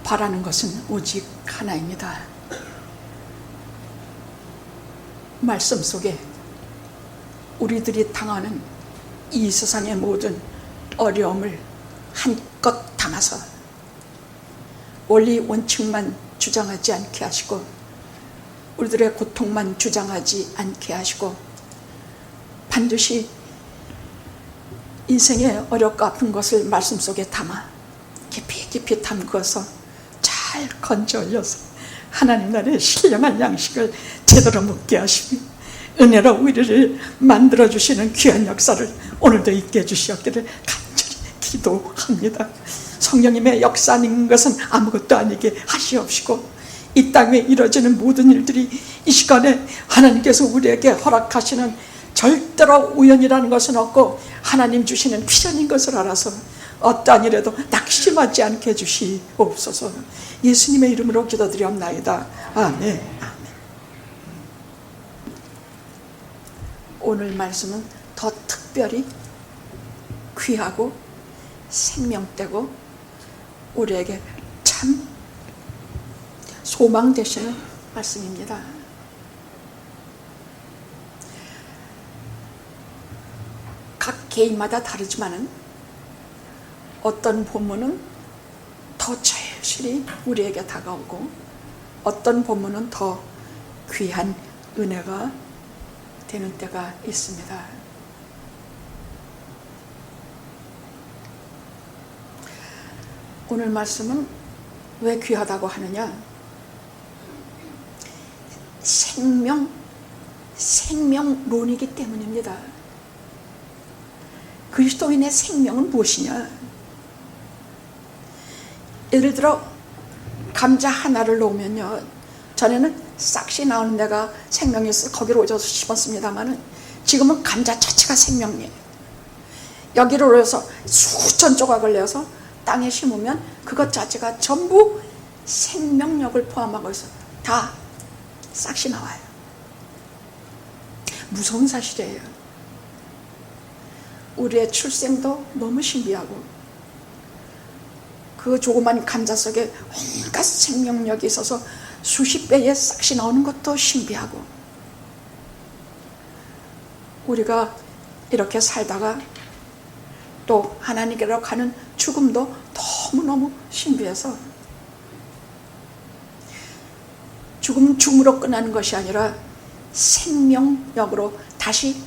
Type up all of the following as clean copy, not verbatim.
바라는 것은 오직 하나입니다. 말씀 속에 우리들이 당하는 이 세상의 모든 어려움을 한껏 담아서 원리 원칙만 주장하지 않게 하시고 우리들의 고통만 주장하지 않게 하시고 반드시 인생의 어렵고 아픈 것을 말씀 속에 담아 깊이 깊이 담그어서 잘 건져 올려서 하나님 나라의 신령한 양식을 제대로 먹게 하시며 은혜로 우리를 만들어주시는 귀한 역사를 오늘도 있게 해주시옵기를 간절히 기도합니다. 성령님의 역사하는 것은 아무것도 아니게 하시옵시고 이 땅에 이루어지는 모든 일들이 이 시간에 하나님께서 우리에게 허락하시는 절대로 우연이라는 것은 없고 하나님 주시는 필연인 것을 알아서 어떠한 일에도 낙심하지 않게 해주시옵소서. 예수님의 이름으로 기도드리옵나이다. 아멘. 오늘 말씀은 더 특별히 귀하고 생명되고 우리에게 참 소망 되시는 말씀입니다. 각 개인마다 다르지만은 어떤 본문은 더 절실히 우리에게 다가오고 어떤 본문은 더 귀한 은혜가 되는 때가 있습니다. 오늘 말씀은 왜 귀하다고 하느냐? 생명론이기 때문입니다. 그리스도인의 생명은 무엇이냐? 예를 들어 감자 하나를 놓으면요, 전에는 싹시 나오는 데가 생명이 있어서 거기로 얹어서 심었습니다만은 지금은 감자 자체가 생명이에요. 여기를 올려서 수천 조각을 내서 땅에 심으면 그것 자체가 전부 생명력을 포함하고 있어요. 다 싹시 나와요. 무서운 사실이에요. 우리의 출생도 너무 신비하고 그 조그만 감자 속에 온갖 생명력이 있어서 수십 배의 싹시 나오는 것도 신비하고 우리가 이렇게 살다가 또 하나님께로 가는 죽음도 너무너무 신비해서 죽음으로 끝나는 것이 아니라 생명력으로 다시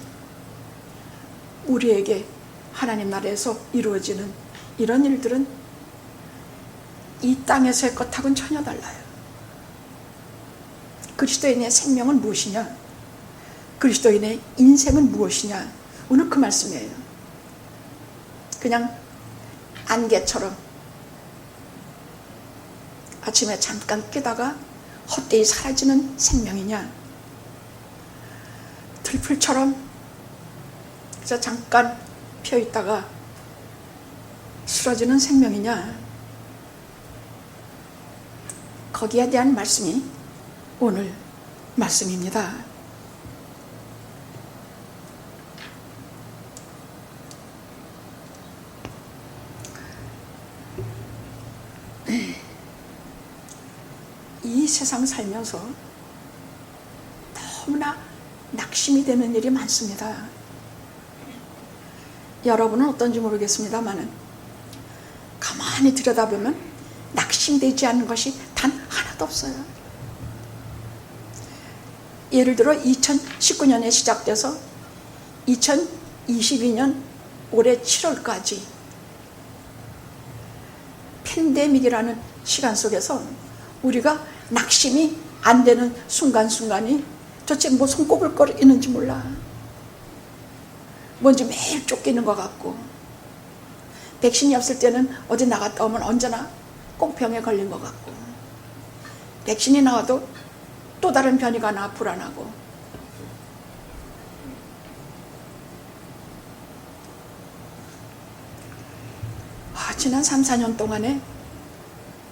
우리에게 하나님 나라에서 이루어지는 이런 일들은 이 땅에서의 것하고는 전혀 달라요. 그리스도인의 생명은 무엇이냐? 그리스도인의 인생은 무엇이냐? 오늘 그 말씀이에요. 그냥 안개처럼 아침에 잠깐 깨다가 헛되이 사라지는 생명이냐? 들풀처럼 그래서 잠깐 펴있다가 쓰러지는 생명이냐? 거기에 대한 말씀이 오늘 말씀입니다. 이 세상 살면서 너무나 낙심이 되는 일이 많습니다. 여러분은 어떤지 모르겠습니다만 가만히 들여다보면 낙심되지 않는 것이 단 하나도 없어요. 예를 들어 2019년에 시작돼서 2022년 올해 7월까지 팬데믹이라는 시간 속에서 우리가 낙심이 안 되는 순간순간이 도대체 뭐 손꼽을 거 있는지 몰라. 뭔지 매일 쫓기는 것 같고 백신이 없을 때는 어디 나갔다 오면 언제나 꼭 병에 걸린 것 같고 백신이 나와도 또 다른 변이가 나 불안하고 지난 3, 4년 동안에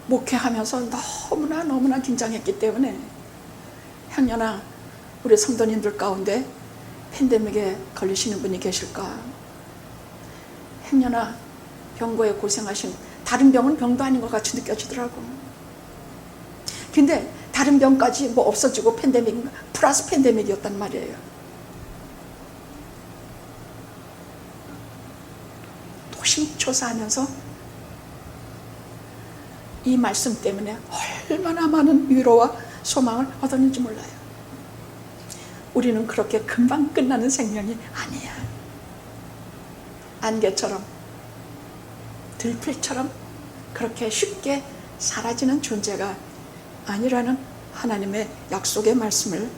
목회하면서 너무나 긴장했기 때문에 향년아 우리 성도님들 가운데 팬데믹에 걸리시는 분이 계실까? 향년아 병고에 고생하신 다른 병은 병도 아닌 것 같이 느껴지더라고. 근데 다른 병까지 뭐 없어지고 팬데믹 플러스 팬데믹이었단 말이에요. 노심초사하면서 이 말씀 때문에 얼마나 많은 위로와 소망을 얻었는지 몰라요. 우리는 그렇게 금방 끝나는 생명이 아니야. 안개처럼 들풀처럼 그렇게 쉽게 사라지는 존재가 아니라는 하나님의 약속의 말씀을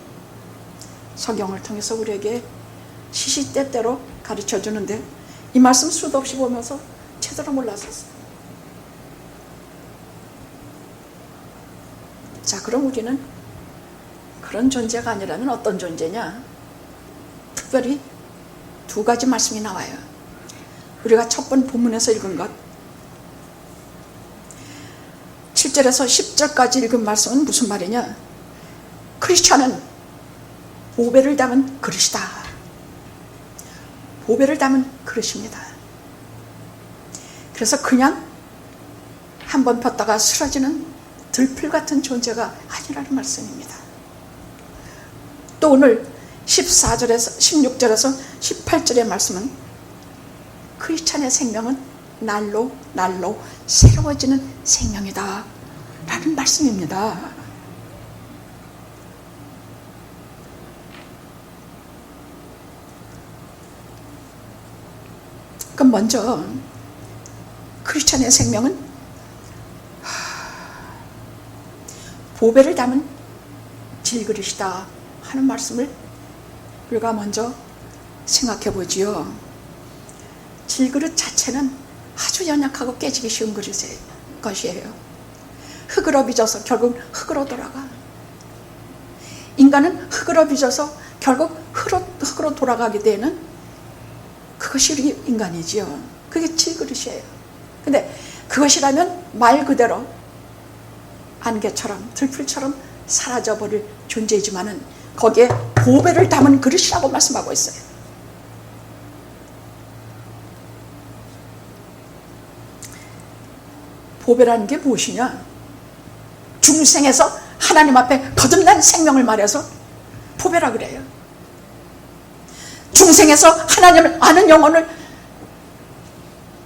성경을 통해서 우리에게 시시때때로 가르쳐 주는데, 이 말씀 수도 없이 보면서 제대로 몰랐었어요. 자, 그럼 우리는 그런 존재가 아니라면 어떤 존재냐? 특별히 두 가지 말씀이 나와요. 우리가 첫 번 본문에서 읽은 것 7절에서 10절까지 읽은 말씀은 무슨 말이냐? 크리스천은 보배를 담은 그릇이다. 보배를 담은 그릇입니다. 그래서 그냥 한번 폈다가 쓰러지는 들풀 같은 존재가 아니라는 말씀입니다. 또 오늘 14절에서 16절에서 18절의 말씀은 크리스찬의 생명은 날로 날로 새로워지는 생명이다 라는 말씀입니다. 그럼 먼저 크리스찬의 생명은 보배를 담은 질그릇이다 하는 말씀을 우리가 먼저 생각해 보지요. 질그릇 자체는 아주 연약하고 깨지기 쉬운 것이에요. 흙으로 빚어서 결국 흙으로 돌아가. 인간은 흙으로 빚어서 결국 흙으로 돌아가게 되는 그것이 우리 인간이지요. 그게 질그릇이에요. 근데 그것이라면 말 그대로 안개처럼 들풀처럼 사라져버릴 존재이지만은 거기에 보배를 담은 그릇이라고 말씀하고 있어요. 보배라는 게 무엇이냐? 중생에서 하나님 앞에 거듭난 생명을 말해서 보배라 그래요. 중생에서 하나님을 아는 영혼을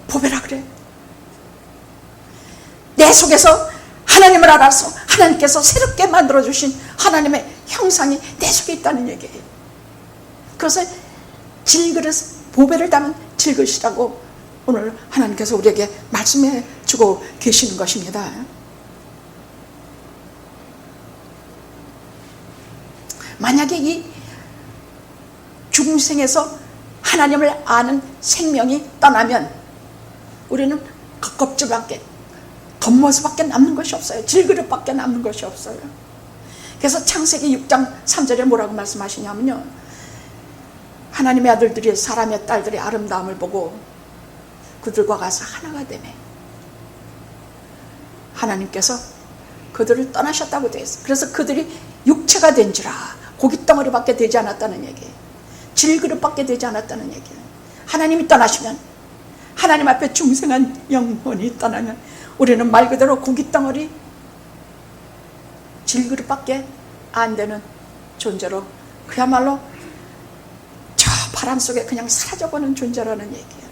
보배라 그래요. 내 속에서 하나님을 알아서 하나님께서 새롭게 만들어주신 하나님의 형상이 내 속에 있다는 얘기예요. 그것을 질그릇, 보배를 담은 질그릇이라고 오늘 하나님께서 우리에게 말씀해 주고 계시는 것입니다. 만약에 이 중생에서 하나님을 아는 생명이 떠나면 우리는 겉껍질밖에, 겉모습밖에 남는 것이 없어요. 질그릇밖에 남는 것이 없어요. 그래서 창세기 6장 3절에 뭐라고 말씀하시냐면요, 하나님의 아들들이 사람의 딸들의 아름다움을 보고 그들과 가서 하나가 되매 하나님께서 그들을 떠나셨다고 되어 있어요. 그래서 그들이 육체가 된지라 고깃덩어리밖에 되지 않았다는 얘기예요. 질그릇밖에 되지 않았다는 얘기예요. 하나님이 떠나시면, 하나님 앞에 중생한 영혼이 떠나면 우리는 말 그대로 고깃덩어리, 질그릇밖에 안 되는 존재로 그야말로 저 바람 속에 그냥 사라져버리는 존재라는 얘기예요.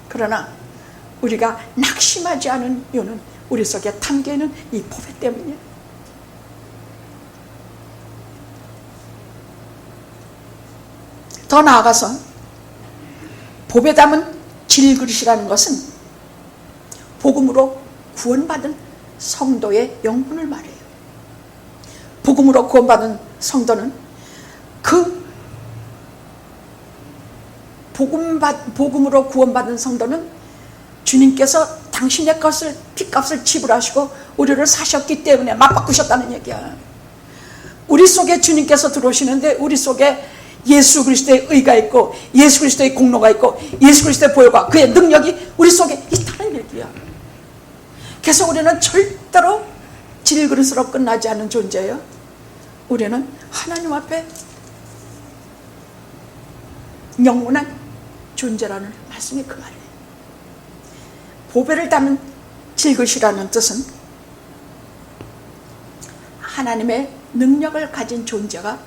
그러나 우리가 낙심하지 않은 이유는 우리 속에 담겨있는 이 보배 때문이에요. 더 나아가서 보배 담은 질그릇이라는 것은 복음으로 구원받은 성도의 영혼을 말해요. 복음으로 구원받은 성도는 그 복음으로 구원받은 성도는 주님께서 당신의 것을, 핏값을 지불하시고 우리를 사셨기 때문에 맞바꾸셨다는 얘기야. 우리 속에 주님께서 들어오시는데 우리 속에 예수 그리스도의 의가 있고 예수 그리스도의 공로가 있고 예수 그리스도의 보혈과 그의 능력이 우리 속에 있다는 얘기야. 그래서 우리는 절대로 질그릇으로 끝나지 않는 존재예요. 우리는 하나님 앞에 영원한 존재라는 말씀이 그 말이에요. 보배를 담은 질그릇이라는 뜻은 하나님의 능력을 가진 존재가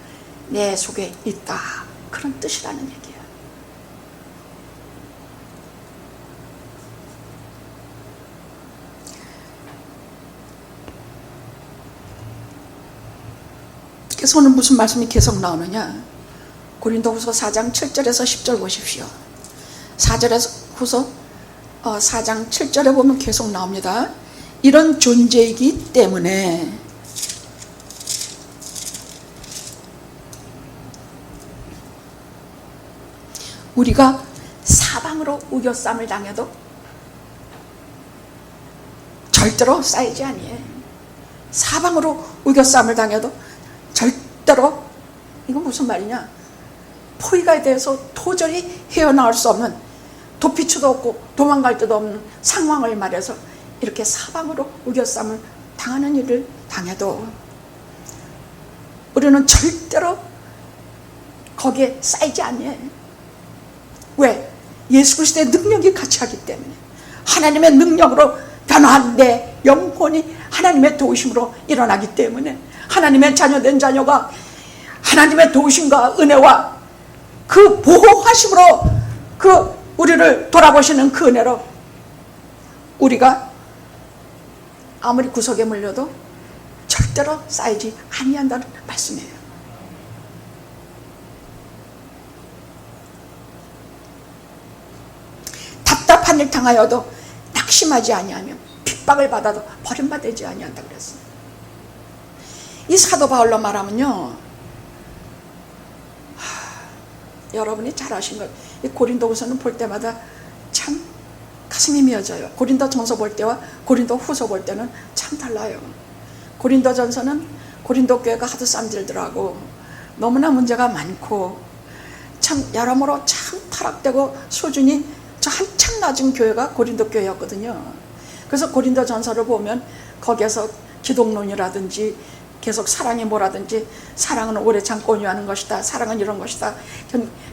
내 속에 있다, 그런 뜻이라는 얘기예요. 그래서 오늘 무슨 말씀이 계속 나오느냐, 고린도후서 4장 7절에서 10절 보십시오. 4장 7절에 보면 계속 나옵니다. 이런 존재이기 때문에 우리가 사방으로 우겨쌈을 당해도 절대로 쌓이지 아니에요. 사방으로 우겨쌈을 당해도 절대로, 이건 무슨 말이냐, 포위가 돼서 도저히 헤어나올 수 없는, 도피처도 없고 도망갈 데도 없는 상황을 말해서 이렇게 사방으로 우겨쌈을 당하는 일을 당해도 우리는 절대로 거기에 쌓이지 않아요. 왜? 예수 그리스도의 능력이 같이 하기 때문에. 하나님의 능력으로 변화한 내 영혼이 하나님의 도우심으로 일어나기 때문에, 하나님의 자녀된 자녀가 하나님의 도우심과 은혜와 그 보호하심으로 그 우리를 돌아보시는 그 은혜로 우리가 아무리 구석에 물려도 절대로 쌓이지 아니한다는 말씀이에요. 답답한 일 당하여도 낙심하지 아니하며 핍박을 받아도 버림받지 아니한다 그랬어요. 이 사도 바울로 말하면요, 여러분이 잘 아신 것, 이 고린도후서는 볼 때마다 참 가슴이 미어져요. 고린도전서 볼 때와 고린도후서 볼 때는 참 달라요. 고린도전서는 고린도 교회가 하도 쌈질들하고 너무나 문제가 많고 참 여러모로 참 타락되고 수준이 저 한참 낮은 교회가 고린도 교회였거든요. 그래서 고린도전서를 보면 거기에서 기독론이라든지 계속 사랑이 뭐라든지, 사랑은 오래 참고 온유하는 것이다, 사랑은 이런 것이다,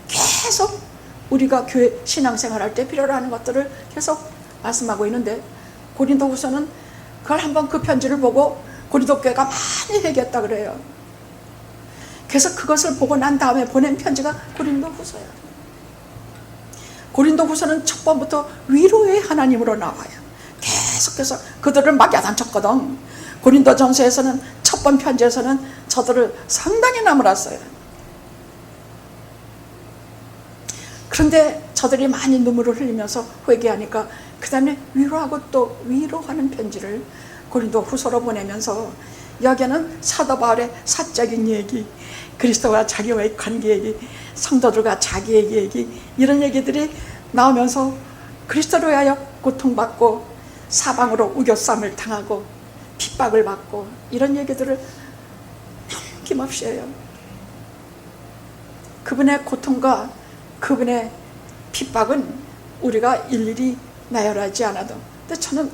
계속 우리가 교회 신앙생활할 때 필요로 하는 것들을 계속 말씀하고 있는데, 고린도후서는 그걸 한번 그 편지를 보고 고린도 교회가 많이 회개했다 그래요. 그래서 그것을 보고 난 다음에 보낸 편지가 고린도후서예요. 고린도후서는 첫 번부터 위로의 하나님으로 나와요. 계속해서 그들을 막 야단쳤거든. 고린도전서에서는 첫 번 편지에서는 저들을 상당히 나무랐어요. 그런데 저들이 많이 눈물을 흘리면서 회개하니까 그 다음에 위로하고 또 위로하는 편지를 고린도후서로 보내면서, 여기는 사도 바울의 사적인 얘기, 그리스도와 자기와의 관계 얘기, 성도들과 자기의 얘기, 이런 얘기들이 나오면서 그리스도로 하여 고통받고 사방으로 우겨쌈을 당하고 핍박을 받고 이런 얘기들을 힘없이 해요. 그분의 고통과 그분의 핍박은 우리가 일일이 나열하지 않아도, 근데 저는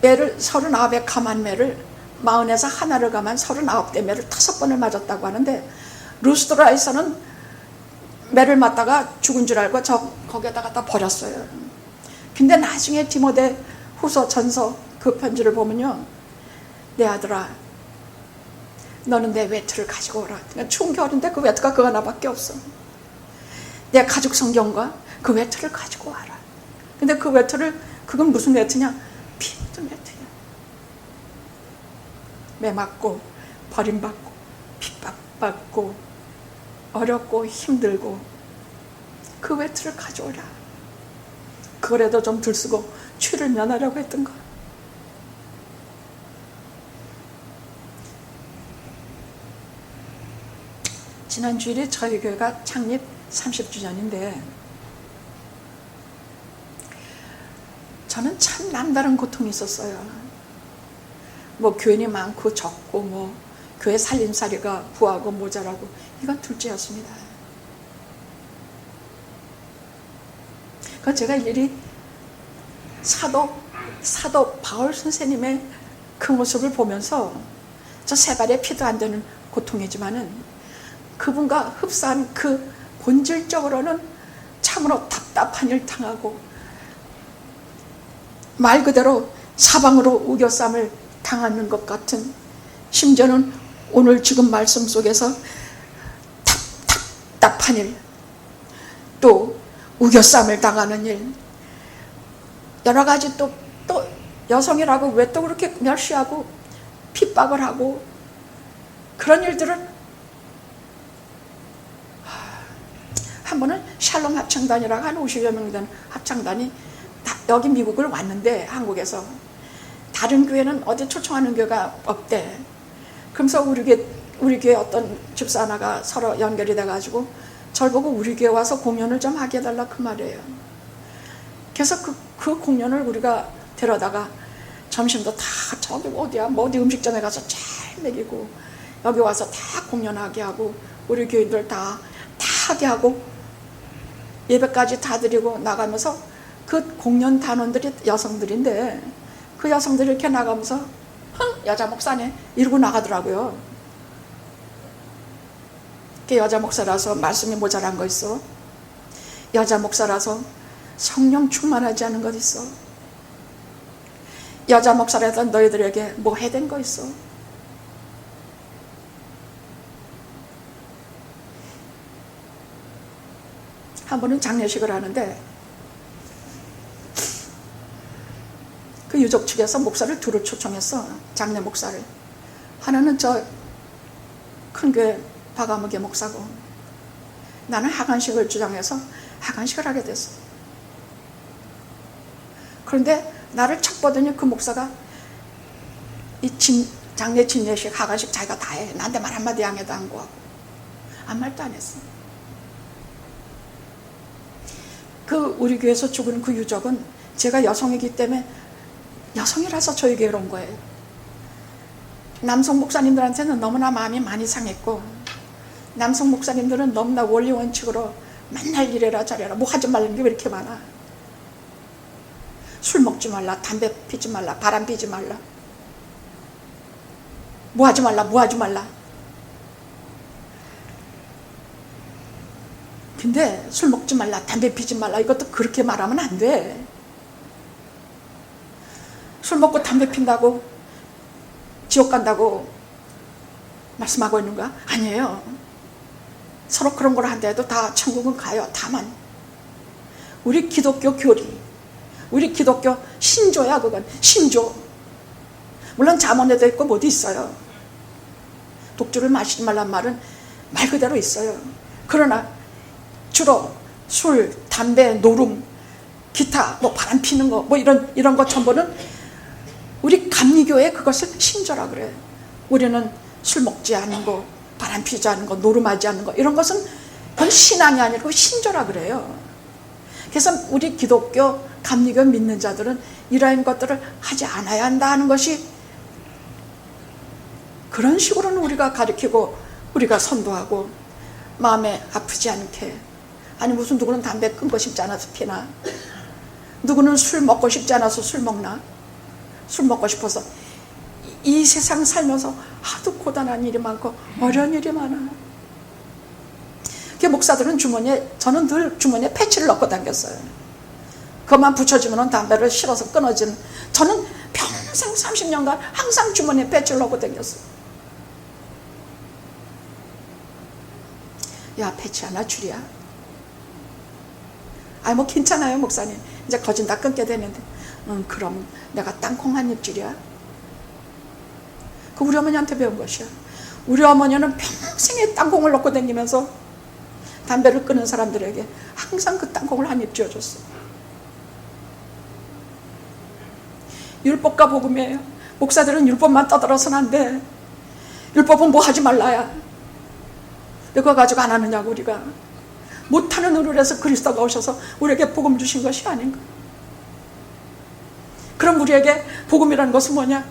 매를 39에 감한 매를 40에서 하나를 감한 39대 매를 5번을 맞았다고 하는데, 루스드라에서는 매를 맞다가 죽은 줄 알고 거기에다가 다 버렸어요. 근데 나중에 디모데 후서 전서 그 편지를 보면요, 내 아들아, 너는 내 외투를 가지고 오라. 그러니까 추운 겨울인데 그 외투가 그거 하나밖에 없어. 내 가죽 성경과 그 외투를 가지고 와라. 근데 그 외투를, 그건 무슨 외투냐? 피 묻은 외투야. 매맞고 버림받고 핍박받고 어렵고 힘들고 그 외투를 가져오라. 그거라도 좀 들쓰고 추위를 면하려고 했던 거. 지난 주일에 저희 교회가 창립 30주년인데 저는 참 남다른 고통이 있었어요. 뭐 교인이 많고 적고 뭐 교회 살림살이가 부하고 모자라고, 이건 둘째였습니다. 그 제가 일일이 사도 바울 선생님의 그 모습을 보면서, 저 세 발에 피도 안 되는 고통이지만은 그분과 흡사한 그 본질적으로는 참으로 답답한 일 당하고 말 그대로 사방으로 우겨쌈을 당하는 것 같은, 심지어는 오늘 지금 말씀 속에서 답답한 일, 또 우겨쌈을 당하는 일, 여러 가지 또 여성이라고 왜 또 그렇게 멸시하고 핍박을 하고, 그런 일들은 한 번은 샬롬 합창단이라고 한 50여 명 되는 합창단이 여기 미국을 왔는데, 한국에서 다른 교회는 어디 초청하는 교회가 없대. 그러면서 우리 교회 어떤 집사 하나가 서로 연결이 돼가지고 절 보고 우리 교회 와서 공연을 좀 하게 해달라 그 말이에요. 그래서 그 공연을 우리가 데려다가 점심도 다 저기 어디야 뭐 어디 음식점에 가서 잘 먹이고, 여기 와서 다 공연하게 하고, 우리 교인들 다 하게 하고, 예배까지 다 드리고 나가면서, 그 공연 단원들이 여성들인데 그 여성들이 이렇게 나가면서 여자 목사네 이러고 나가더라고요. 그 여자 목사라서 말씀이 모자란 거 있어. 여자 목사라서 성령 충만하지 않은 것 있어. 여자 목사라서 너희들에게 뭐 해댄 거 있어. 한 번은 장례식을 하는데 그 유족 측에서 목사를 둘을 초청했어. 장례 목사를. 하나는 저 큰 교회 박아무개 목사고, 나는 하간식을 주장해서 하간식을 하게 됐어. 그런데 나를 척 보더니 그 목사가 장례 진례식 하간식 자기가 다 해. 나한테 말 한마디 안 해도 안 구하고 아무 말도 안 했어. 그 우리 교회에서 죽은 그 유족은 제가 여성이기 때문에, 여성이라서 저희 교회로 온 거예요. 남성 목사님들한테는 너무나 마음이 많이 상했고, 남성 목사님들은 너무나 원리 원칙으로 맨날 이래라 저래라, 뭐 하지 말라는 게 왜 이렇게 많아. 술 먹지 말라, 담배 피지 말라, 바람 피지 말라, 뭐 하지 말라, 뭐 하지 말라. 근데 술 먹지 말라, 담배 피지 말라, 이것도 그렇게 말하면 안 돼. 술 먹고 담배 핀다고 지옥 간다고 말씀하고 있는가? 아니에요. 서로 그런 걸 한다 해도 다 천국은 가요. 다만 우리 기독교 교리, 우리 기독교 신조야. 그건 신조. 물론 잠언에도 있고 뭐도 있어요. 독주를 마시지 말란 말은 말 그대로 있어요. 그러나 주로 술, 담배, 노름, 기타, 뭐 바람 피는 거, 뭐 이런 것 전부는 우리 감리교회 그것을 신조라 그래요. 우리는 술 먹지 않는 거, 바람 피지 않는 거, 노름하지 않는 거, 이런 것은 그건 신앙이 아니고 신조라 그래요. 그래서 우리 기독교 감리교 믿는 자들은 이러한 것들을 하지 않아야 한다 하는 것이, 그런 식으로는 우리가 가르치고 우리가 선도하고, 마음에 아프지 않게. 아니 무슨 누구는 담배 끊고 싶지 않아서 피나, 누구는 술 먹고 싶지 않아서 술 먹나. 술 먹고 싶어서. 이 세상 살면서 하도 고단한 일이 많고 어려운 일이 많아. 그 목사들은 주머니에, 저는 늘 주머니에 패치를 넣고 다녔어요. 그것만 붙여주면 담배를 실어서 끊어지는. 저는 평생 30년간 항상 주머니에 패치를 넣고 다녔어요. 야, 패치 하나 줄이야? 아이 뭐 괜찮아요 목사님, 이제 거진 다 끊게 되는데. 그럼 내가 땅콩 한 입줄이야? 그 우리 어머니한테 배운 것이야. 우리 어머니는 평생에 땅콩을 넣고 다니면서 담배를 끊은 사람들에게 항상 그 땅콩을 한 입 쥐어줬어. 율법과 복음이에요. 목사들은 율법만 떠들어서는 안 돼. 율법은 뭐 하지 말라야. 그거 가지고 안 하느냐고. 우리가 못하는 의를 해서 그리스도가 오셔서 우리에게 복음 주신 것이 아닌가. 그럼 우리에게 복음이라는 것은 뭐냐?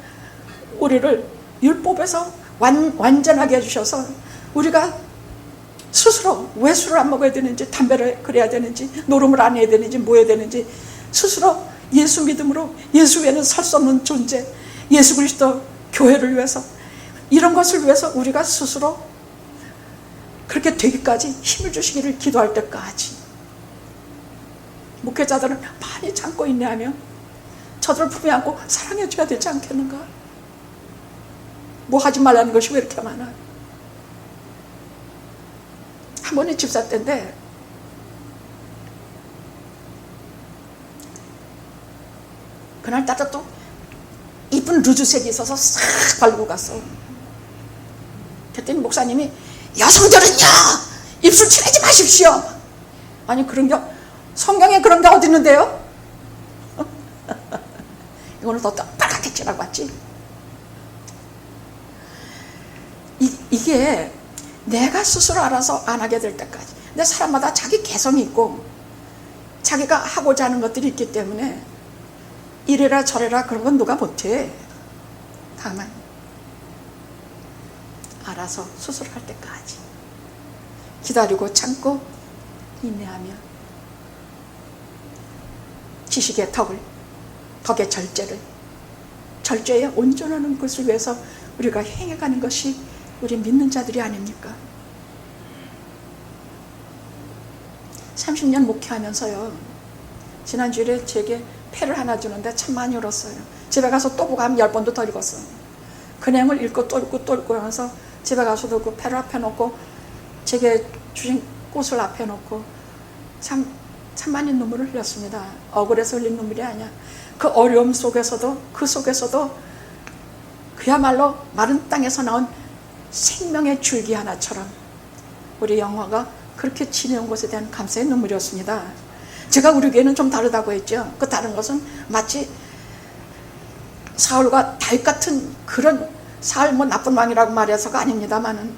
우리를 율법에서 완전하게 해주셔서 우리가 스스로 왜 술을 안 먹어야 되는지, 담배를 그래야 되는지, 노름을 안 해야 되는지, 뭐 해야 되는지 스스로 예수 믿음으로, 예수 외에는 설 수 없는 존재, 예수 그리스도 교회를 위해서, 이런 것을 위해서 우리가 스스로 그렇게 되기까지 힘을 주시기를 기도할 때까지 목회자들은 많이 참고 인내하며 저들을 품에 안고 사랑해 줘야 되지 않겠는가? 뭐 하지 말라는 것이 왜 이렇게 많아? 한 번에 집사 때인데 그날따라 또 이쁜 루즈색이 있어서 싹 바르고 갔어. 그랬더니 목사님이 여성들은요 입술 칠하지 마십시오. 아니 그런 게 성경에 그런 게 어디 있는데요? 이거는 더 빨갛게 칠하고 왔지. 이게 내가 스스로 알아서 안 하게 될 때까지. 근데 사람마다 자기 개성이 있고 자기가 하고자 하는 것들이 있기 때문에 이래라 저래라 그런 건 누가 못해. 다만 알아서 스스로 할 때까지 기다리고 참고 인내하며 지식의 덕의 절제에 온전하는 것을 위해서 우리가 행해가는 것이 우리 믿는 자들이 아닙니까? 30년 목회하면서요, 지난주에 제게 패를 하나 주는데 참 많이 울었어요. 집에 가서 또 보고 하면 10번도 더 읽었어요. 그 내용을 읽고 또 읽고 또 읽고 하면서 집에 가서도 그 패를 앞에 놓고 제게 주신 꽃을 앞에 놓고 참 많이 눈물을 흘렸습니다. 억울해서 흘린 눈물이 아니야. 그 어려움 속에서도 그야말로 마른 땅에서 나온 생명의 줄기 하나처럼 우리 영화가 그렇게 지내온 것에 대한 감사의 눈물이었습니다. 제가 우리 교회는 좀 다르다고 했죠. 그 다른 것은 마치 사울과 다윗 같은 그런 사울 나쁜 왕이라고 말해서가 아닙니다만은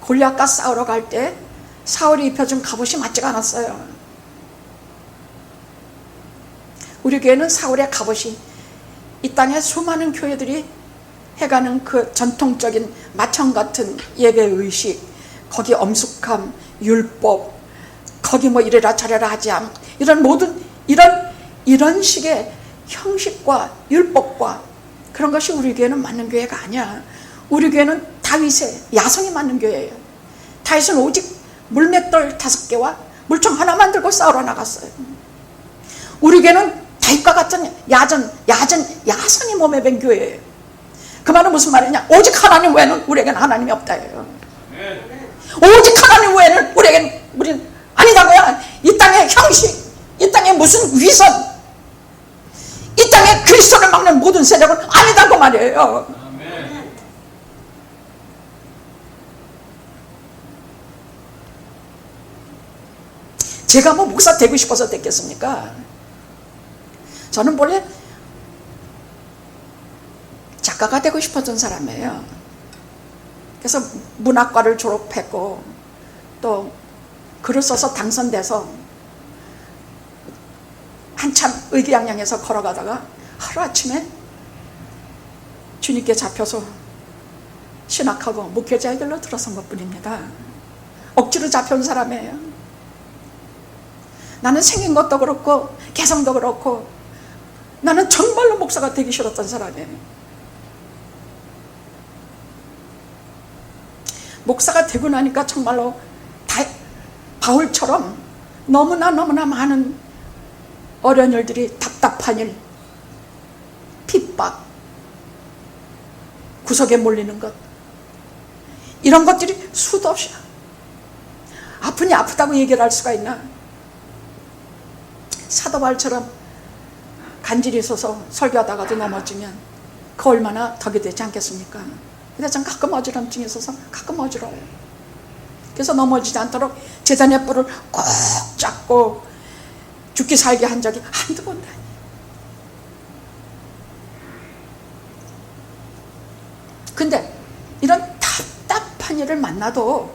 골리앗과 싸우러 갈 때 사울이 입혀준 갑옷이 맞지가 않았어요. 우리 교회는 사울의 갑옷이 이 땅에 수많은 교회들이 해가는 그 전통적인 마청 같은 예배의식, 거기 엄숙함, 율법, 거기 뭐 이래라 저래라 하지 않고 이런 모든 이런 식의 형식과 율법과 그런 것이 우리 교회는 맞는 교회가 아니야. 우리 교회는 다윗의 야성이 맞는 교회예요. 다윗은 오직 물맷돌 5개와 물총 하나만 들고 싸우러 나갔어요. 우리 교회는 다윗과 같은 야성이 몸에 밴 교회예요. 그 말은 무슨 말이냐? 오직 하나님 외에는 우리에게는 하나님이 없다예요. 오직 하나님 외에는 우리는 아니다고요. 이 땅의 형식, 이 땅의 무슨 위선, 이 땅의 그리스도를 막는 모든 세력은 아니다고 말이에요. 제가 뭐 목사 되고 싶어서 됐겠습니까? 저는 원래 작가가 되고 싶었던 사람이에요. 그래서 문학과를 졸업했고 또 글을 써서 당선돼서 한참 의기양양해서 걸어가다가 하루아침에 주님께 잡혀서 신학하고 목회자의 길로 들어선 것뿐입니다. 억지로 잡혀온 사람이에요. 나는 생긴 것도 그렇고 개성도 그렇고 나는 정말로 목사가 되기 싫었던 사람이에요. 목사가 되고 나니까 정말로 바울처럼 너무나 많은 어려운 일들이, 답답한 일, 핍박, 구석에 몰리는 것, 이런 것들이 수도 없이 아프니 아프다고 얘기를 할 수가 있나? 사도 바울처럼 간질이 있어서 설교하다가도 넘어지면 그 얼마나 덕이 되지 않겠습니까? 근데 전 가끔 어지럼증이 있어서 가끔 어지러워요. 그래서 넘어지지 않도록 제자의 뿔을 꼭 잡고 죽기 살기 한 적이 한두 번도 아니에요. 근데 이런 답답한 일을 만나도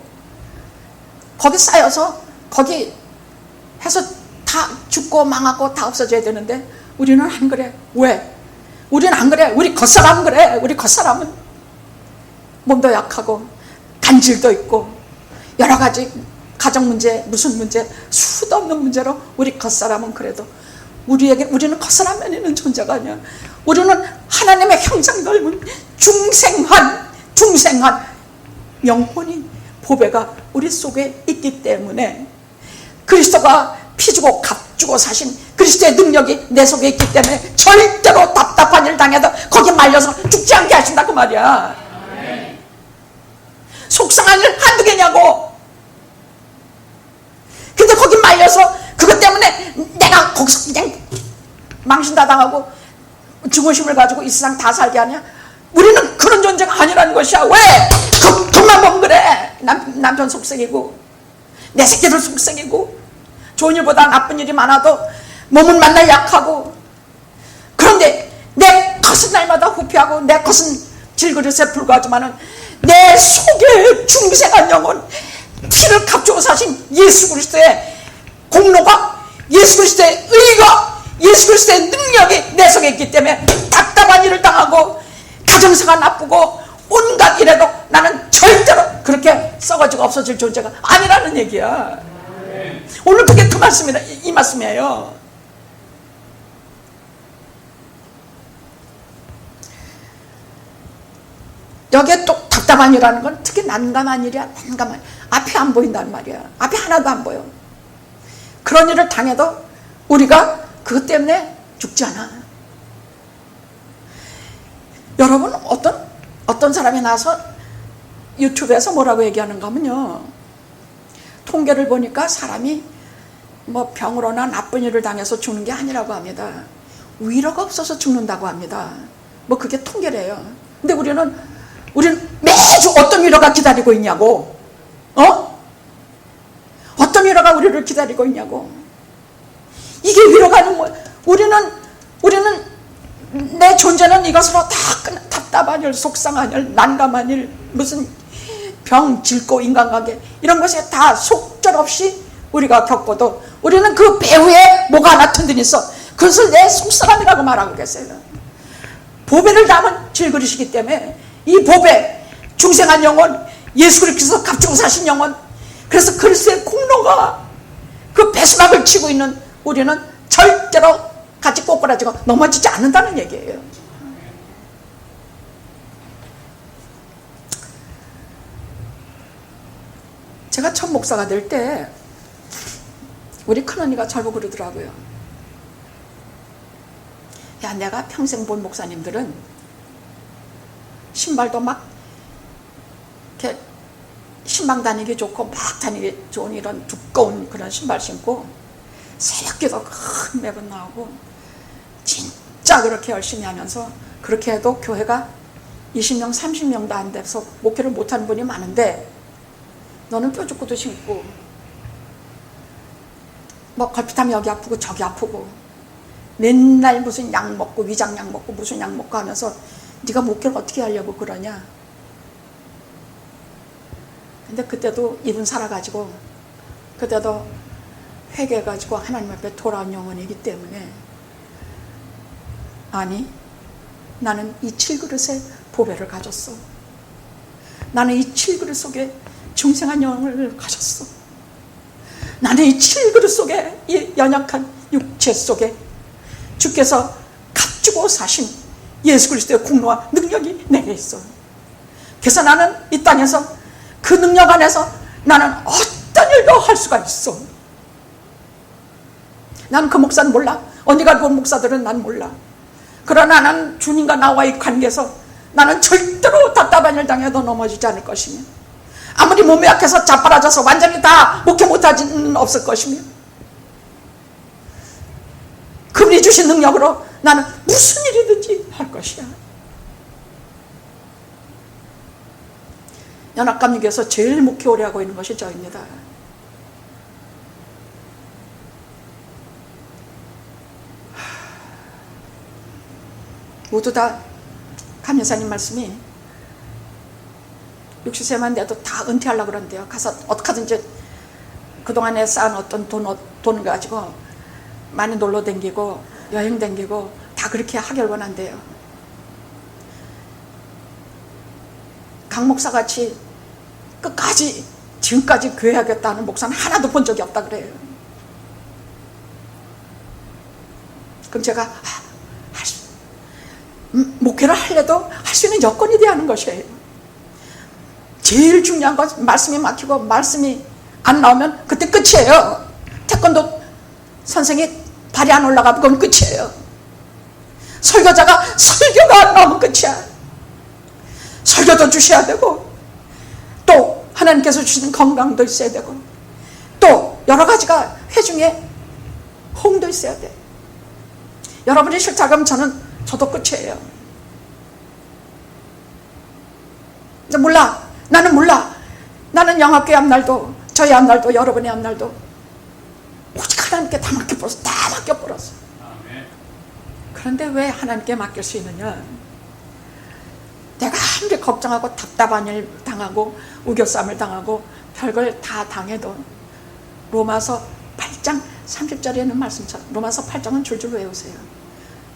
거기 쌓여서 거기 해서 다 죽고 망하고 다 없어져야 되는데 우리는 안 그래. 왜? 우리는 안 그래. 우리 겉사람은 그래. 우리 겉사람은 몸도 약하고 간질도 있고 여러 가지 가정 문제, 무슨 문제, 수도 없는 문제로 우리 겉사람은 그래도 우리는 겉사람만 있는 존재가 아니야. 우리는 하나님의 형상 닮은 중생한 영혼인 보배가 우리 속에 있기 때문에 그리스도가 피 주고 값 주고 사신 그리스도의 능력이 내 속에 있기 때문에 절대로 답답한 일 당해도 거기 말려서 죽지 않게 하신다 그 말이야. 속상한 일 한두 개냐고. 근데 거기 말려서 그것 때문에 내가 거기서 그냥 망신 다 당하고 증오심을 가지고 이 세상 다 살게 하냐? 우리는 그런 존재가 아니라는 것이야. 왜? 돈만 보면 그래. 남편 속썩이고 내 새끼들 속썩이고 좋은 일보다 나쁜 일이 많아도 몸은 만날 약하고, 그런데 내 컷은 날마다 후피하고 내 컷은 질그릇에 불과하지만은 내 속에 중생한 영혼, 피를 값주고 사신 예수 그리스도의 공로가, 예수 그리스도의 의가, 예수 그리스도의 능력이 내 속에 있기 때문에 답답한 일을 당하고 가정사가 나쁘고 온갖 일에도 나는 절대로 그렇게 썩어지고 없어질 존재가 아니라는 얘기야. 오늘 그게 그 말씀이다, 이 말씀이에요. 여기에 또 답답한 일이라는 건 특히 난감한 일이야. 난감한, 앞이 안 보인단 말이야. 앞이 하나도 안 보여. 그런 일을 당해도 우리가 그것 때문에 죽지 않아. 여러분, 어떤 사람이 나와서 유튜브에서 뭐라고 얘기하는가 하면요, 통계를 보니까 사람이 뭐 병으로나 나쁜 일을 당해서 죽는 게 아니라고 합니다. 위로가 없어서 죽는다고 합니다. 뭐 그게 통계래요. 근데 우리는 매주 어떤 위로가 기다리고 있냐고. 어떤 위로가 우리를 기다리고 있냐고. 이게 위로가 아니면 뭐, 우리는 내 존재는 이것으로 다 답답한 일, 속상한 일, 난감한 일, 무슨 병, 질고, 인간관계, 이런 것에 다 속절없이 우리가 겪고도 우리는 그 배후에 뭐가 하나 튼튼히 있어. 그것을 내 속상함이라고 말하고 계세요. 보배를 담은 질그릇이기 때문에 이 보배, 중생한 영혼, 예수 그리스도께서 값주고 사신 영혼, 그래서 그리스도의 공로가 그 배수막을 치고 있는 우리는 절대로 같이 꼬꾸라지고 넘어지지 않는다는 얘기예요. 제가 첫 목사가 될 때 우리 큰언니가 저보고 그러더라고요. 야, 내가 평생 본 목사님들은 신발도 막 이렇게 신방 다니기 좋고 막 다니기 좋은 이런 두꺼운 그런 신발 신고 새벽기도 큰 매번 나오고 진짜 그렇게 열심히 하면서, 그렇게 해도 교회가 20명 30명도 안 돼서 목회를 못하는 분이 많은데 너는 뾰족구도 신고 뭐 걸핏하면 여기 아프고 저기 아프고 맨날 무슨 약 먹고 위장약 먹고 무슨 약 먹고 하면서 네가 목회를 어떻게 하려고 그러냐. 근데 그때도 이분 살아가지고 그때도 회개해가지고 하나님 앞에 돌아온 영혼이기 때문에, 아니, 나는 이 칠그릇의 보배를 가졌어. 나는 이 칠그릇 속에 중생한 영혼을 가졌어. 나는 이 칠그릇 속에, 이 연약한 육체 속에 주께서 값주고 사신 예수 그리스도의 공로와 능력이 내게 있어. 그래서 나는 이 땅에서 그 능력 안에서 나는 어떤 일도 할 수가 있어. 나는 그 목사는 몰라. 언니가 본 목사들은 난 몰라. 그러나 나는 주님과 나와의 관계에서 나는 절대로 답답한 일 당해도 넘어지지 않을 것이며, 아무리 몸이 약해서 자빠라져서 완전히 다 목회 못하지는 없을 것이며, 그분이 주신 능력으로 나는 무슨 일이든지 할 것이야. 연합감리교에서 제일 목회 오래 하고 있는 것이 저입니다. 모두 다 감여사님 말씀이 60세만 돼도 다 은퇴하려고 그런대요. 가서 어떻게든지 그동안에 쌓은 어떤 돈을 가지고 많이 놀러 다니고 여행 다니고 다 그렇게 하길 원한대요. 강 목사같이 끝까지 지금까지 교회 하겠다는 목사는 하나도 본 적이 없다 그래요. 그럼 제가 목회를 하려도 할 수 있는 여건이 돼야 하는 것이에요. 제일 중요한 건 말씀이 막히고 말씀이 안 나오면 그때 끝이에요. 태권도 선생이 발이 안 올라가면 그건 끝이에요. 설교자가 설교가 안 나오면 끝이야. 설교도 주셔야 되고 또 하나님께서 주신 건강도 있어야 되고, 또 여러 가지가 회중에 호응도 있어야 돼. 여러분이 싫다 그러면 저도 끝이에요. 근데 몰라. 나는 몰라. 나는 영합교회 앞날도, 저희 앞날도, 여러분의 앞날도 오직 하나님께 다 맡겨버렸어. 다 맡겨버렸어. 그런데 왜 하나님께 맡길 수 있느냐? 내가 아무리 걱정하고 답답한 일 당하고 우겨쌈을 당하고 별걸 다 당해도 로마서 8장 30절에는 말씀처럼 로마서 8장은 줄줄 외우세요.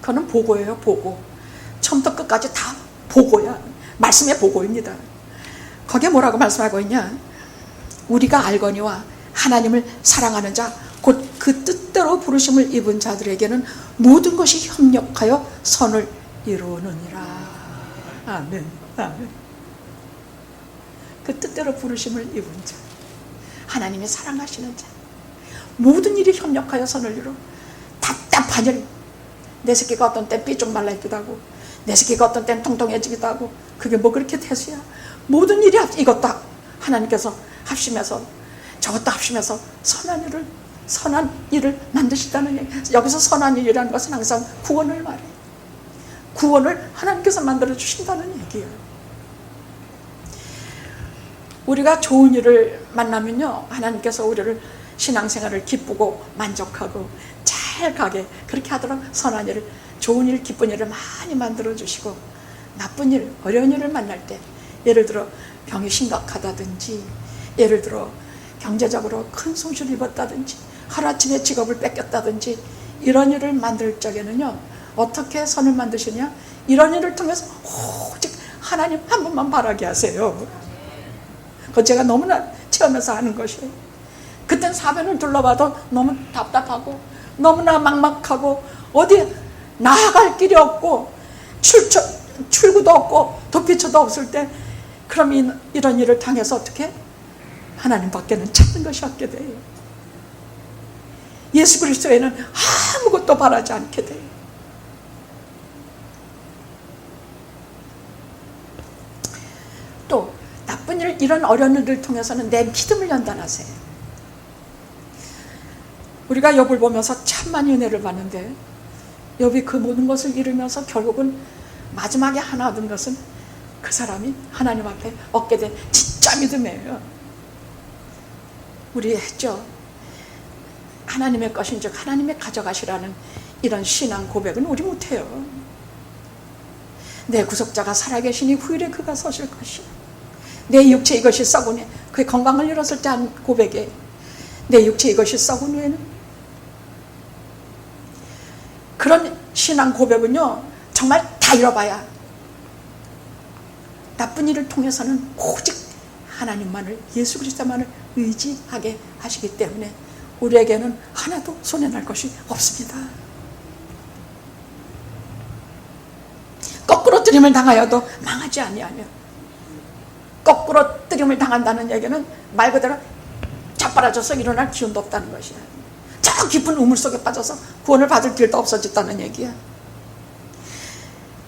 그거는 보고예요. 보고. 처음부터 끝까지 다 보고야. 말씀의 보고입니다. 거기에 뭐라고 말씀하고 있냐? 우리가 알거니와 하나님을 사랑하는 자 곧 그 뜻대로 부르심을 입은 자들에게는 모든 것이 협력하여 선을 이루느니라. 아멘. 아멘. 그 뜻대로 부르심을 입은 자, 하나님이 사랑하시는 자, 모든 일이 협력하여 선을 이루. 답답한 일, 내 새끼가 어떤 땐 삐쭉 말라있기도 하고 내 새끼가 어떤 땐 통통해지기도 하고, 그게 뭐 그렇게 대수야. 모든 일이 이것도 하나님께서 합심해서 저것도 합심해서 선한 일을 만드시다는 얘기. 여기서 선한 일이라는 것은 항상 구원을 말해. 구원을 하나님께서 만들어 주신다는 얘기예요. 우리가 좋은 일을 만나면요, 하나님께서 우리를 신앙생활을 기쁘고 만족하고 잘 가게 그렇게 하도록 선한 일을, 좋은 일, 기쁜 일을 많이 만들어 주시고, 나쁜 일, 어려운 일을 만날 때, 예를 들어 병이 심각하다든지, 예를 들어 경제적으로 큰 손실을 입었다든지, 하루아침에 직업을 뺏겼다든지, 이런 일을 만들 적에는요, 어떻게 선을 만드시냐? 이런 일을 통해서 오직 하나님 한 분만 바라게 하세요. 그거 제가 너무나 체험해서 하는 것이에요. 그땐 사변을 둘러봐도 너무 답답하고 너무나 막막하고 어디 나아갈 길이 없고 출구도 없고 도피처도 없을 때, 그럼 이런 일을 당해서 어떻게? 하나님밖에는 찾는 것이 없게 돼요. 예수 그리스도에는 아무것도 바라지 않게 돼요. 또 나쁜 일, 이런 어려운 일을 통해서는 내 믿음을 연단하세요. 우리가 욥을 보면서 참 많이 은혜를 받는데, 욥이 그 모든 것을 잃으면서 결국은 마지막에 하나 얻은 것은 그 사람이 하나님 앞에 얻게 된 진짜 믿음이에요. 우리 했죠. 하나님의 것인 즉 하나님의 가져가시라는 이런 신앙 고백은 우리 못해요. 내 구속자가 살아계시니 후일에 그가 서실 것이야. 내 육체 이것이 썩은 후에, 그의 건강을 잃었을 때 한 고백에, 내 육체 이것이 썩은 후에는, 그런 신앙 고백은요, 정말 다 잃어봐야, 나쁜 일을 통해서는 오직 하나님만을, 예수 그리스도만을 의지하게 하시기 때문에 우리에게는 하나도 손해날 것이 없습니다. 거꾸로 뜨림을 당하여도 망하지 아니하며, 거꾸로 뜨림을 당한다는 얘기는 말 그대로 자빠라져서 일어날 기운도 없다는 것이야. 저 깊은 우물 속에 빠져서 구원을 받을 길도 없어졌다는 얘기야.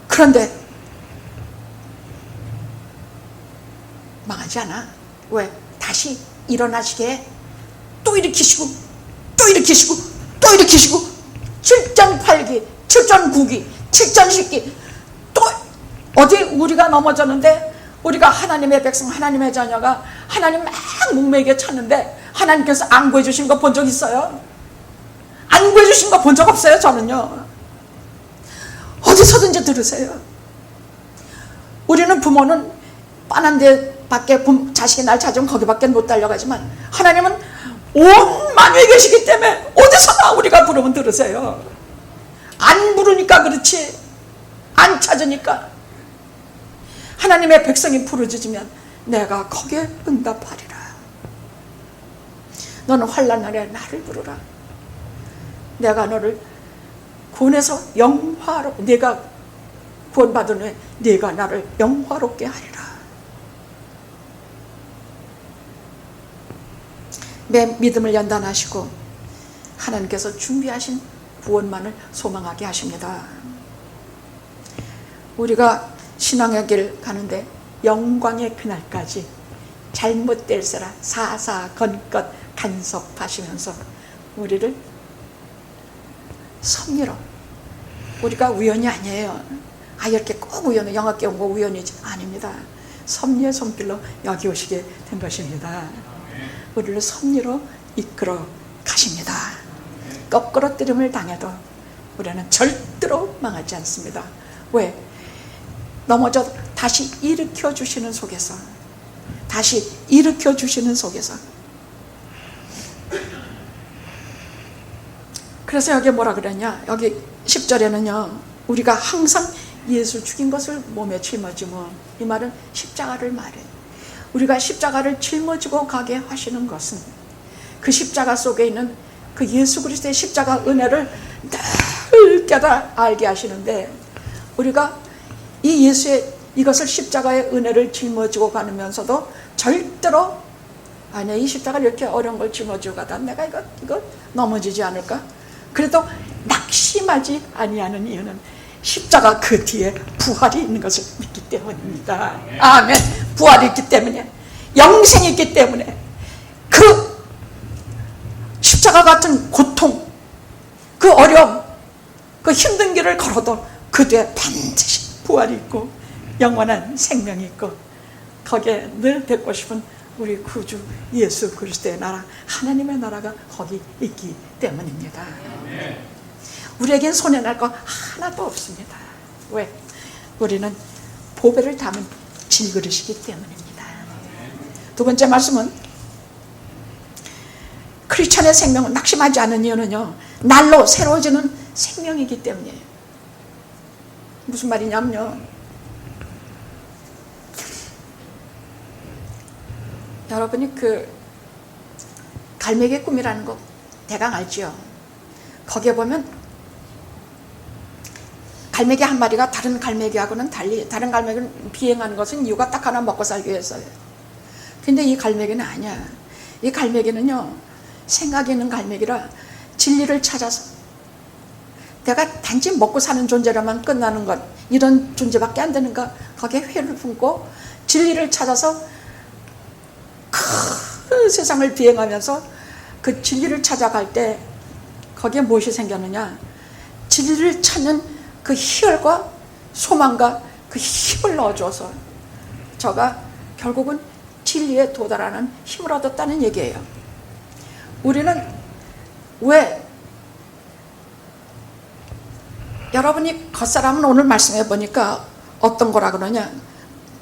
그런데 망하지 않아. 왜? 다시 일어나시게 또 일으키시고 또 일으키시고 또 일으키시고, 7전 8기 7전 9기 7전 10기, 또 어디 우리가 넘어졌는데, 우리가 하나님의 백성, 하나님의 자녀가 하나님 막 목매게 찾는데 하나님께서 안 구해주신 거 본 적 있어요? 안 구해주신 거 본 적 없어요. 저는요. 어디서든지 들으세요. 우리는 부모는 빤한 데 밖에 자식이 날 찾으면 거기밖에 못 달려가지만, 하나님은 온 만유에 계시기 때문에 어디서나 우리가 부르면 들으세요. 안 부르니까 그렇지, 안 찾으니까. 하나님의 백성이 부르짖으면 내가 거기에 응답하리라. 너는 환난 날에 나를 부르라. 내가 너를 구원해서 네가 구원받은 후에 네가 나를 영화롭게 하리라. 내 믿음을 연단하시고 하나님께서 준비하신 구원만을 소망하게 하십니다. 우리가 신앙의 길 가는데 영광의 그날까지 잘못될세라 사사건건 간섭하시면서 우리를 섭리로, 우리가 우연이 아니에요. 이렇게 꼭 우연히 영화 깨운 거 우연이지 아닙니다. 섭리의 손길로 여기 오시게 된 것입니다. 우리를 섭리로 이끌어 가십니다. 거꾸로 뜨림을 당해도 우리는 절대로 망하지 않습니다. 왜? 넘어져 다시 일으켜 주시는 속에서, 다시 일으켜 주시는 속에서. 그래서 여기 뭐라 그랬냐, 여기 10절에는요 우리가 항상 예수 죽인 것을 몸에 짊어지고, 이 말은 십자가를 말해. 우리가 십자가를 짊어지고 가게 하시는 것은 그 십자가 속에 있는 그 예수 그리스도의 십자가 은혜를 늘 깨달아 알게 하시는데, 우리가 이 예수의 이것을 십자가의 은혜를 짊어지고 가면서도 절대로 아니 이 십자가를 이렇게 어려운 걸 짊어지고 가다 내가 이거 넘어지지 않을까? 그래도 낙심하지 아니하는 이유는 십자가 그 뒤에 부활이 있는 것을 믿기 때문입니다. 아멘. 부활이 있기 때문에, 영생이 있기 때문에, 그 십자가 같은 고통, 그 어려움, 그 힘든 길을 걸어도 그 뒤에 반드시 부활이 있고 영원한 생명이 있고, 거기에 늘 뵙고 싶은 우리 구주 예수 그리스도의 나라, 하나님의 나라가 거기 있기 때문입니다. 우리에겐 손해날 거 하나도 없습니다. 왜? 우리는 보배를 담은 질그릇이기 때문입니다. 두 번째 말씀은 크리스천의 생명은 낙심하지 않는 이유는요, 날로 새로워지는 생명이기 때문이에요. 무슨 말이냐면요, 여러분이 그 갈매기의 꿈이라는 거 대강 알지요? 거기에 보면 갈매기 한 마리가 다른 갈매기하고는 달리, 다른 갈매기는 비행하는 것은 이유가 딱 하나, 먹고 살기 위해서예요. 근데 이 갈매기는 아니야. 이 갈매기는요, 생각이 있는 갈매기라 진리를 찾아서, 내가 단지 먹고 사는 존재라만 끝나는 것, 이런 존재밖에 안 되는가, 거기에 회를 품고 진리를 찾아서 큰 세상을 비행하면서 그 진리를 찾아갈 때 거기에 무엇이 생겼느냐, 진리를 찾는 그 희열과 소망과 그 힘을 넣어줘서 저가 결국은 진리에 도달하는 힘을 얻었다는 얘기예요. 우리는 왜, 여러분이 겉사람은 오늘 말씀해 보니까 어떤 거라 그러냐,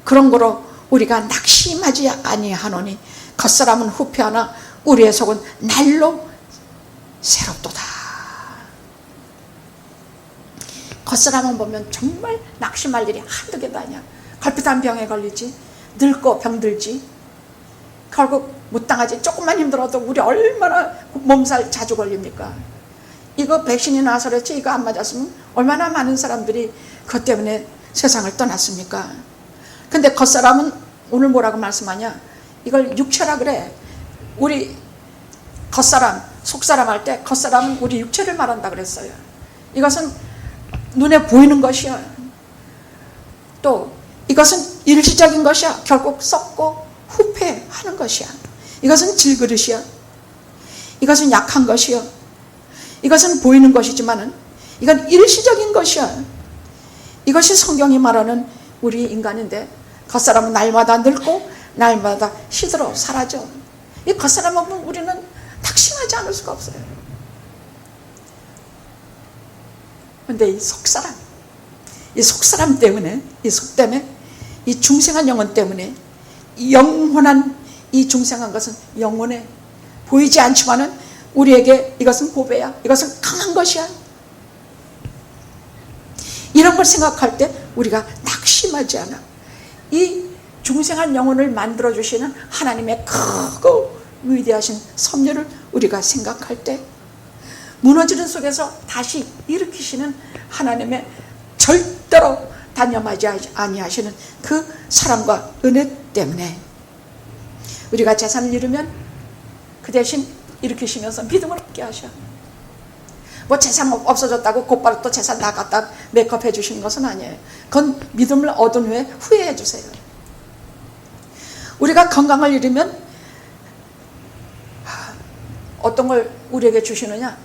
그런 거로 우리가 낙심하지 아니하노니 겉사람은 후패하나 우리의 속은 날로 새롭도다. 겉사람은 보면 정말 낙심할 일이 한두 개도 아니야. 걸핏한 병에 걸리지, 늙고 병들지, 결국 무당하지. 조금만 힘들어도 우리 얼마나 몸살 자주 걸립니까? 이거 백신이 나와서 그렇지, 이거 안 맞았으면 얼마나 많은 사람들이 그것 때문에 세상을 떠났습니까? 근데 겉사람은 오늘 뭐라고 말씀하냐, 이걸 육체라 그래. 우리 겉사람, 속사람 할 때 겉사람은 우리 육체를 말한다 그랬어요. 이것은 눈에 보이는 것이야. 또 이것은 일시적인 것이야. 결국 썩고 후패하는 것이야. 이것은 질그릇이야. 이것은 약한 것이야. 이것은 보이는 것이지만은 이건 일시적인 것이야. 이것이 성경이 말하는 우리 인간인데, 겉사람은 날마다 늙고 날마다 시들어 사라져. 이 겉사람을 보면 우리는 낙심하지 않을 수가 없어요. 근데 이 속사람, 이 속사람 때문에, 이 속 때문에, 이 중생한 영혼 때문에, 이 영원한 이 중생한 것은 영원해. 보이지 않지만은 우리에게 이것은 보배야. 이것은 강한 것이야. 이런 걸 생각할 때 우리가 낙심하지 않아. 이 중생한 영혼을 만들어주시는 하나님의 크고 위대하신 섭리를 우리가 생각할 때, 무너지는 속에서 다시 일으키시는 하나님의 절대로 단념하지 아니하시는 그 사랑과 은혜 때문에 우리가 재산을 잃으면 그 대신 일으키시면서 믿음을 얻게 하셔. 뭐 재산 없어졌다고 곧바로 또 재산 다 갖다 메이크업 해주시는 것은 아니에요. 그건 믿음을 얻은 후에 후회해 주세요. 우리가 건강을 잃으면 어떤 걸 우리에게 주시느냐?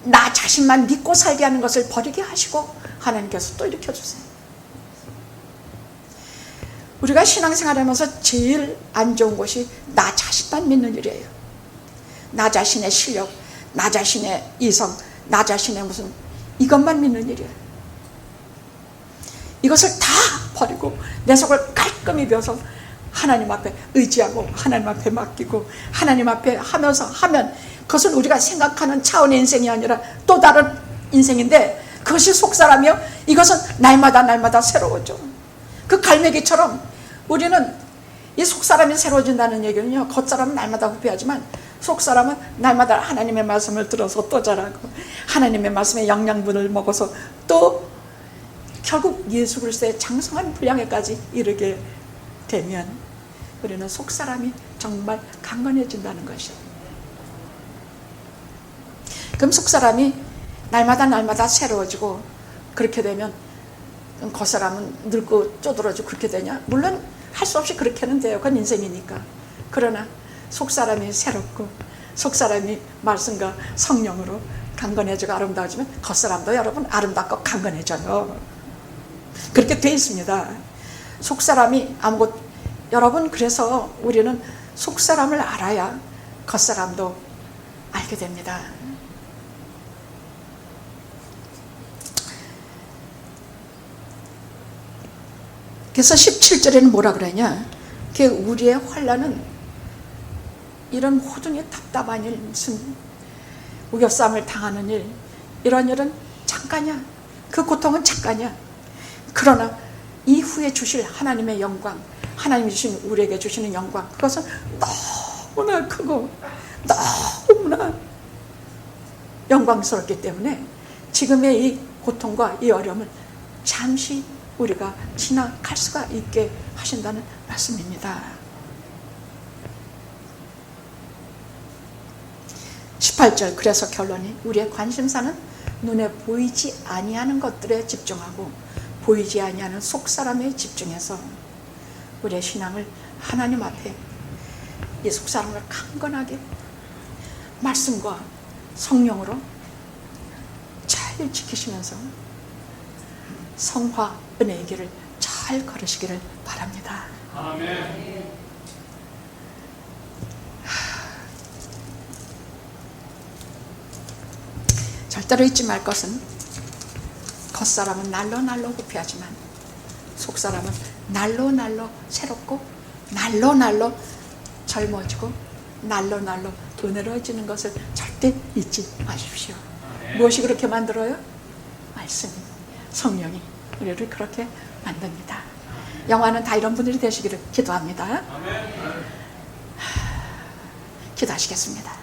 나 자신만 믿고 살게 하는 것을 버리게 하시고 하나님께서 또 일으켜주세요. 우리가 신앙생활하면서 제일 안 좋은 것이 나 자신만 믿는 일이에요. 나 자신의 실력, 나 자신의 이성, 나 자신의 무슨 이것만 믿는 일이에요. 이것을 다 버리고 내 속을 깔끔히 비워서 하나님 앞에 의지하고 하나님 앞에 맡기고 하나님 앞에 하면서 하면 그것은 우리가 생각하는 차원의 인생이 아니라 또 다른 인생인데 그것이 속사람이요. 이것은 날마다 새로워져. 그 갈매기처럼 우리는 이 속사람이 새로워진다는 얘기는요. 겉사람은 날마다 후패하지만 속사람은 날마다 하나님의 말씀을 들어서 또 자라고 하나님의 말씀의 영양분을 먹어서 또 결국 예수 그리스도의 장성한 분량에까지 이르게 되면 우리는 속사람이 정말 강건해진다는 것이에요. 그럼 속사람이 날마다 새로워지고 그렇게 되면 겉사람은 늙고 쪼들어지고 그렇게 되냐? 물론 할 수 없이 그렇게는 돼요. 그건 인생이니까. 그러나 속사람이 새롭고 속사람이 말씀과 성령으로 강건해지고 아름다워지면 겉사람도 여러분 아름답고 강건해져요. 그렇게 돼 있습니다. 속사람이 여러분 그래서 우리는 속사람을 알아야 겉사람도 알게 됩니다. 그래서 17절에는 뭐라 그러냐? 우리의 환난은 이런 호중에 답답한 일, 무슨 우겨싸움을 당하는 일, 이런 일은 잠깐이야. 그 고통은 잠깐이야. 그러나 이후에 주실 하나님의 영광, 하나님이 주신 우리에게 주시는 영광, 그것은 너무나 크고 너무나 영광스럽기 때문에 지금의 이 고통과 이 어려움을 잠시 우리가 지나갈 수가 있게 하신다는 말씀입니다. 18절 그래서 결론이 우리의 관심사는 눈에 보이지 아니하는 것들에 집중하고 보이지 아니하는 속사람에 집중해서 우리의 신앙을 하나님 앞에 이 속사람을 강건하게 말씀과 성령으로 잘 지키시면서 성화 은혜의 길을 잘 걸으시기를 바랍니다. 아멘. 절대로 잊지 말 것은 겉사람은 날로 후패하지만 속사람은 날로 새롭고 날로 젊어지고 날로 은혜로워지는 것을 절대 잊지 마십시오. 무엇이 그렇게 만들어요? 말씀, 성령이 우리를 그렇게 만듭니다. 영화는 다 이런 분들이 되시기를 기도합니다. 기도하시겠습니다.